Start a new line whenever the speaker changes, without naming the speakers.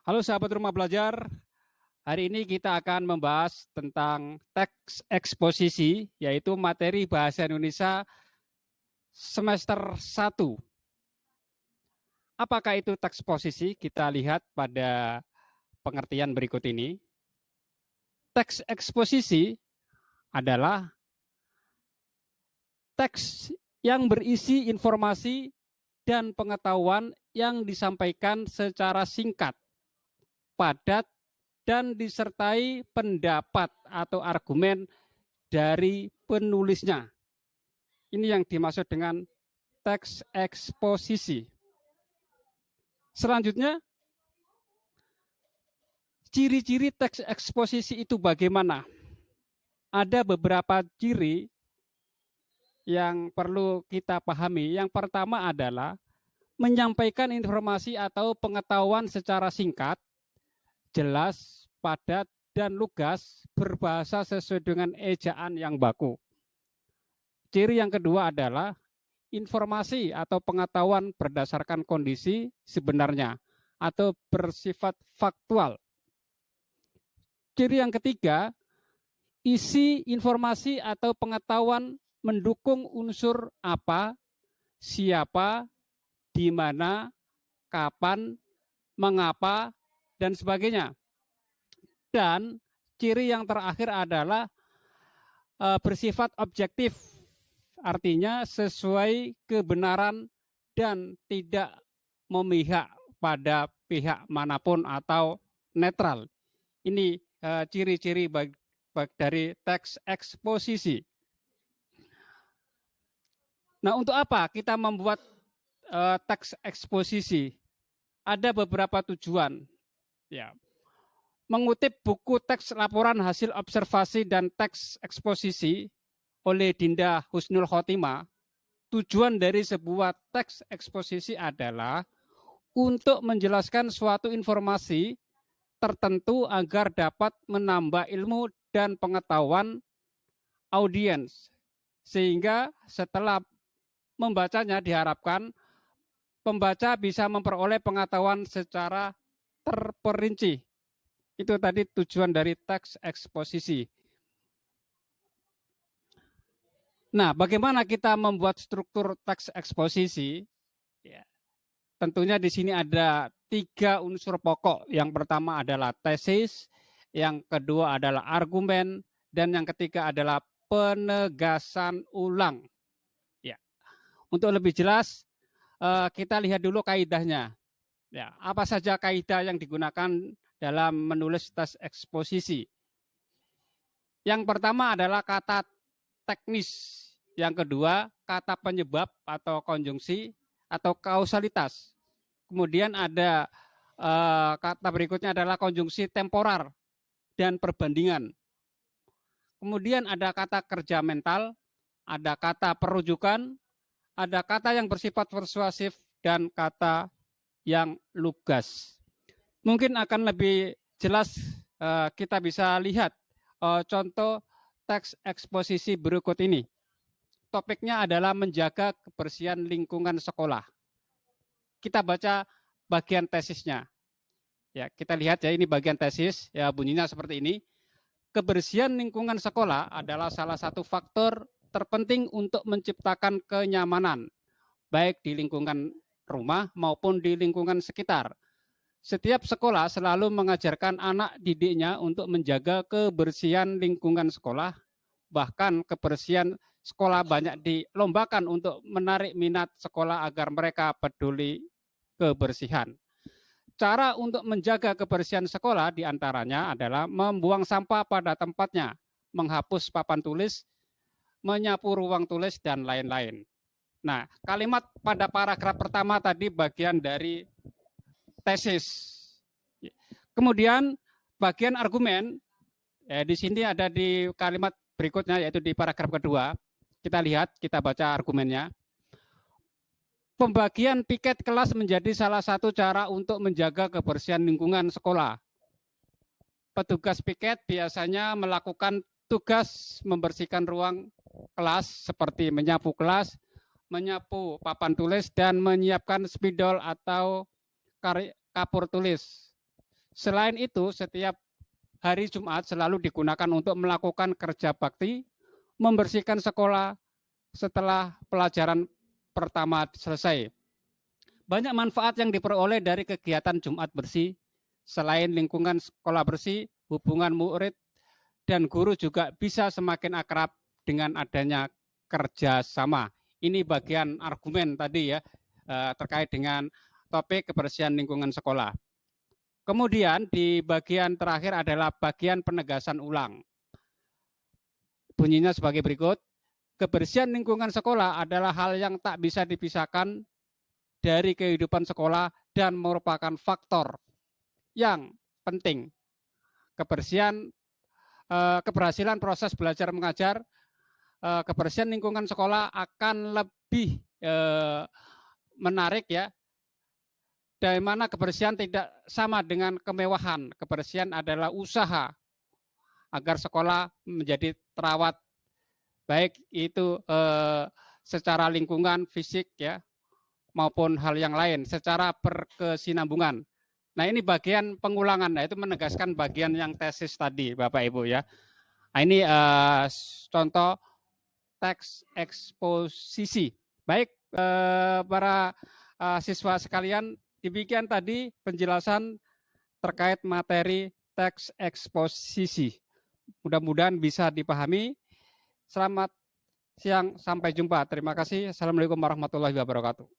Halo sahabat rumah belajar, hari ini kita akan membahas tentang teks eksposisi, yaitu materi bahasa Indonesia semester 1. Apakah itu teks eksposisi? Kita lihat pada pengertian berikut ini. Teks eksposisi adalah teks yang berisi informasi dan pengetahuan yang disampaikan secara singkat, padat, dan disertai pendapat atau argumen dari penulisnya. Ini yang dimaksud dengan teks eksposisi. Selanjutnya, ciri-ciri teks eksposisi itu bagaimana? Ada beberapa ciri yang perlu kita pahami. Yang pertama adalah menyampaikan informasi atau pengetahuan secara singkat, jelas, padat, dan lugas, berbahasa sesuai dengan ejaan yang baku. Ciri yang kedua adalah informasi atau pengetahuan berdasarkan kondisi sebenarnya atau bersifat faktual. Ciri yang ketiga, isi informasi atau pengetahuan mendukung unsur apa, siapa, di mana, kapan, mengapa, dan sebagainya. Dan ciri yang terakhir adalah bersifat objektif, artinya sesuai kebenaran dan tidak memihak pada pihak manapun atau netral. Ini ciri-ciri dari teks eksposisi. Nah, untuk apa kita membuat teks eksposisi? Ada beberapa tujuan. Ya, mengutip buku teks laporan hasil observasi dan teks eksposisi oleh Dinda Husnul Khotimah, tujuan dari sebuah teks eksposisi adalah untuk menjelaskan suatu informasi tertentu agar dapat menambah ilmu dan pengetahuan audiens, sehingga setelah membacanya diharapkan pembaca bisa memperoleh pengetahuan secara terperinci. Itu tadi tujuan dari teks eksposisi. Nah, bagaimana kita membuat struktur teks eksposisi? Ya, tentunya di sini ada 3 unsur pokok. Yang pertama adalah tesis, yang kedua adalah argumen, dan yang ketiga adalah penegasan ulang. Ya, untuk lebih jelas, kita lihat dulu kaidahnya. Ya, apa saja kaidah yang digunakan dalam menulis teks eksposisi? Yang pertama adalah kata teknis, yang kedua kata penyebab atau konjungsi atau kausalitas. Kemudian ada kata berikutnya adalah konjungsi temporar dan perbandingan. Kemudian ada kata kerja mental, ada kata perujukan, ada kata yang bersifat persuasif, dan kata yang lugas. Mungkin akan lebih jelas kita bisa lihat contoh teks eksposisi berikut ini. Topiknya adalah menjaga kebersihan lingkungan sekolah. Kita baca bagian tesisnya. Ya, kita lihat ya, ini bagian tesis, ya bunyinya seperti ini. Kebersihan lingkungan sekolah adalah salah satu faktor terpenting untuk menciptakan kenyamanan, baik di lingkungan rumah maupun di lingkungan sekitar. Setiap sekolah selalu mengajarkan anak didiknya untuk menjaga kebersihan lingkungan sekolah, bahkan kebersihan sekolah banyak dilombakan untuk menarik minat sekolah agar mereka peduli kebersihan. Cara untuk menjaga kebersihan sekolah diantaranya adalah membuang sampah pada tempatnya, menghapus papan tulis, menyapu ruang tulis, dan lain-lain. Nah, kalimat pada paragraf pertama tadi bagian dari tesis. Kemudian bagian argumen, di sini ada di kalimat berikutnya, yaitu di paragraf kedua. Kita lihat, kita baca argumennya. Pembagian piket kelas menjadi salah satu cara untuk menjaga kebersihan lingkungan sekolah. Petugas piket biasanya melakukan tugas membersihkan ruang kelas seperti menyapu kelas, menyapu papan tulis, dan menyiapkan spidol atau kapur tulis. Selain itu, setiap hari Jumat selalu digunakan untuk melakukan kerja bakti, membersihkan sekolah setelah pelajaran pertama selesai. Banyak manfaat yang diperoleh dari kegiatan Jumat bersih. Selain lingkungan sekolah bersih, hubungan murid dan guru juga bisa semakin akrab dengan adanya kerjasama. Ini bagian argumen tadi ya, terkait dengan topik kebersihan lingkungan sekolah. Kemudian di bagian terakhir adalah bagian penegasan ulang. Bunyinya sebagai berikut. Kebersihan lingkungan sekolah adalah hal yang tak bisa dipisahkan dari kehidupan sekolah dan merupakan faktor yang penting. Keberhasilan proses belajar mengajar, kebersihan lingkungan sekolah akan lebih menarik ya. Dari mana kebersihan tidak sama dengan kemewahan. Kebersihan adalah usaha agar sekolah menjadi terawat, baik itu secara lingkungan, fisik ya, maupun hal yang lain, secara berkesinambungan. Nah ini bagian pengulangan, nah itu menegaskan bagian yang tesis tadi Bapak Ibu ya. Nah, ini contoh teks eksposisi. Baik para siswa sekalian, demikian tadi penjelasan terkait materi teks eksposisi. Mudah-mudahan bisa dipahami. Selamat siang, sampai jumpa. Terima kasih. Assalamualaikum warahmatullahi wabarakatuh.